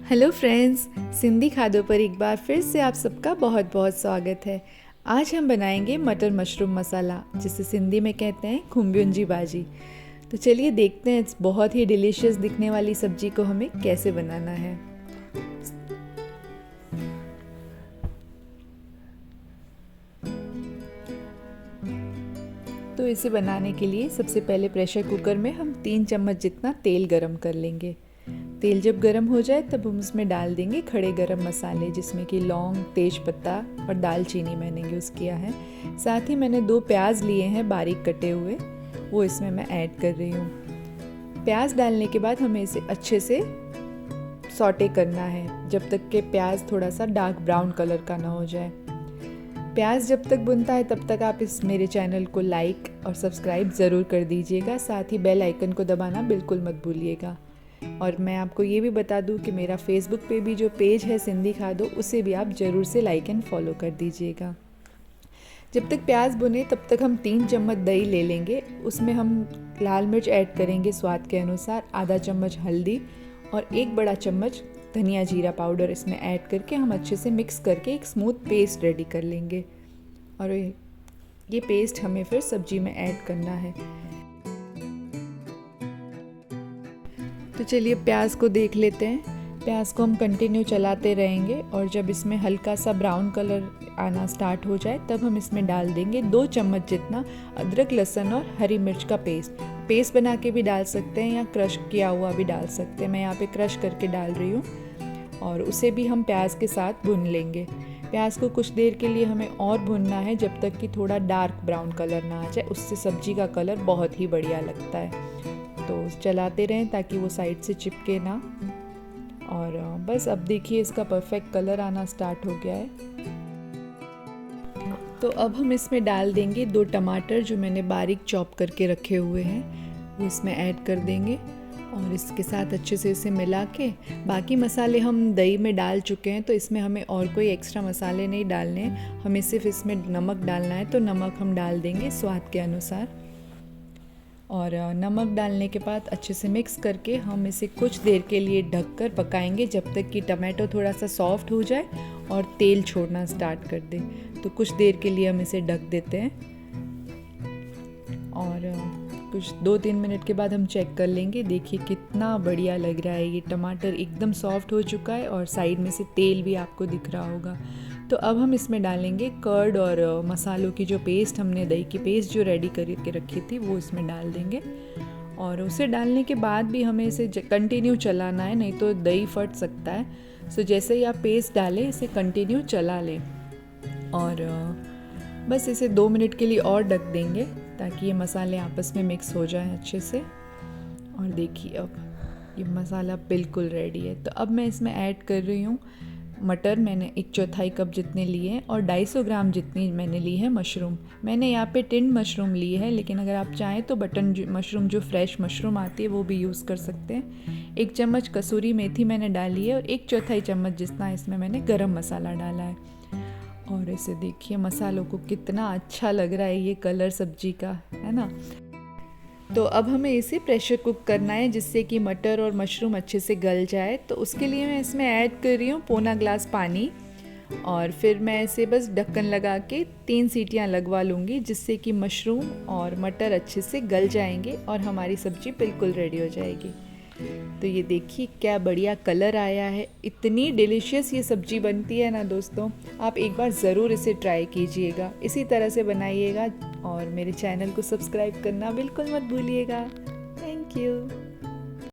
Hello friends, Sindhi खादों पर एक बार फिर से आप सबका बहुत बहुत स्वागत है। आज हम बनाएंगे मटर मशरूम मसाला, जिसे सिंधी में कहते हैं खुम्बियुंजी भाजी। तो चलिए देखते हैं इस बहुत ही डिलीशियस दिखने वाली सब्जी को हमें कैसे बनाना है। तो इसे बनाने के लिए सबसे पहले प्रेशर कुकर में हम 3 चम्मच जितना तेल गरम कर लेंगे। तेल जब गरम हो जाए तब हम उसमें डाल देंगे खड़े गरम मसाले, जिसमें कि लौंग, तेज पत्ता और दालचीनी मैंने यूज़ किया है। साथ ही मैंने 2 प्याज लिए हैं बारीक कटे हुए, वो इसमें मैं ऐड कर रही हूँ। प्याज डालने के बाद हमें इसे अच्छे से सॉटे करना है जब तक कि प्याज थोड़ा सा डार्क ब्राउन कलर का ना हो जाए। प्याज जब तक भुनता है तब तक आप इस मेरे चैनल को लाइक और सब्सक्राइब ज़रूर कर दीजिएगा। साथ ही बेल आइकन को दबाना बिल्कुल मत भूलिएगा। और मैं आपको ये भी बता दूं कि मेरा फेसबुक पे भी जो पेज है सिंधी खादो, उसे भी आप ज़रूर से लाइक एंड फॉलो कर दीजिएगा। जब तक प्याज भुने तब तक हम 3 चम्मच दही ले लेंगे। उसमें हम लाल मिर्च ऐड करेंगे स्वाद के अनुसार, आधा चम्मच हल्दी और 1 बड़ा चम्मच धनिया जीरा पाउडर इसमें ऐड करके हम अच्छे से मिक्स करके एक स्मूथ पेस्ट रेडी कर लेंगे। और ये पेस्ट हमें फिर सब्जी में ऐड करना है। तो चलिए प्याज को देख लेते हैं। प्याज को हम कंटिन्यू चलाते रहेंगे और जब इसमें हल्का सा ब्राउन कलर आना स्टार्ट हो जाए तब हम इसमें डाल देंगे 2 चम्मच जितना अदरक, लहसुन और हरी मिर्च का पेस्ट बना के भी डाल सकते हैं या क्रश किया हुआ भी डाल सकते हैं। मैं यहाँ पे क्रश करके डाल रही हूँ और उसे भी हम प्याज के साथ भून लेंगे। प्याज को कुछ देर के लिए हमें और भूनना है जब तक कि थोड़ा डार्क ब्राउन कलर ना आ जाए, उससे सब्जी का कलर बहुत ही बढ़िया लगता है। तो चलाते रहें ताकि वो साइड से चिपके ना। और बस अब देखिए इसका परफेक्ट कलर आना स्टार्ट हो गया है। तो अब हम इसमें डाल देंगे 2 टमाटर जो मैंने बारीक चॉप करके रखे हुए हैं, वो इसमें ऐड कर देंगे और इसके साथ अच्छे से इसे मिला के, बाकी मसाले हम दही में डाल चुके हैं तो इसमें हमें और कोई एक्स्ट्रा मसाले नहीं डालने हैं। हमें सिर्फ इसमें नमक डालना है, तो नमक हम डाल देंगे स्वाद के अनुसार। और नमक डालने के बाद अच्छे से मिक्स करके हम इसे कुछ देर के लिए ढककर पकाएंगे जब तक कि टमाटो थोड़ा सा सॉफ्ट हो जाए और तेल छोड़ना स्टार्ट कर दे। तो कुछ देर के लिए हम इसे ढक देते हैं और कुछ 2-3 मिनट के बाद हम चेक कर लेंगे। देखिए कितना बढ़िया लग रहा है, ये टमाटर एकदम सॉफ्ट हो चुका है और साइड में से तेल भी आपको दिख रहा होगा। तो अब हम इसमें डालेंगे कर्ड और मसालों की जो पेस्ट, हमने दही की पेस्ट जो रेडी करके रखी थी वो इसमें डाल देंगे। और उसे डालने के बाद भी हमें इसे कंटिन्यू चलाना है, नहीं तो दही फट सकता है। सो जैसे ही आप पेस्ट डालें इसे कंटिन्यू चला लें और बस इसे 2 मिनट के लिए और ढक देंगे ताकि ये मसाले आपस में मिक्स हो जाएं अच्छे से। और देखिए अब ये मसाला बिल्कुल रेडी है। तो अब मैं इसमें ऐड कर रही हूँ मटर। मैंने 1/4 कप जितने लिए हैं और 250 ग्राम जितनी मैंने ली है मशरूम। मैंने यहाँ पे टिन्ड मशरूम ली है, लेकिन अगर आप चाहें तो बटन मशरूम जो फ्रेश मशरूम आती है वो भी यूज़ कर सकते हैं। 1 चम्मच कसूरी मेथी मैंने डाली है और 1/4 चम्मच जितना इसमें मैंने गरम मसाला डाला है। और इसे देखिए मसालों को कितना अच्छा लग रहा है, ये कलर सब्जी का है ना। तो अब हमें इसे प्रेशर कुक करना है जिससे कि मटर और मशरूम अच्छे से गल जाए। तो उसके लिए मैं इसमें ऐड कर रही हूँ पौना ग्लास पानी और फिर मैं इसे बस ढक्कन लगा के 3 सीटियाँ लगवा लूँगी, जिससे कि मशरूम और मटर अच्छे से गल जाएंगे और हमारी सब्जी बिल्कुल रेडी हो जाएगी। तो ये देखिए क्या बढ़िया कलर आया है, इतनी डिलीशियस ये सब्जी बनती है ना दोस्तों। आप एक बार ज़रूर इसे ट्राई कीजिएगा, इसी तरह से बनाइएगा और मेरे चैनल को सब्सक्राइब करना बिल्कुल मत भूलिएगा। Thank you.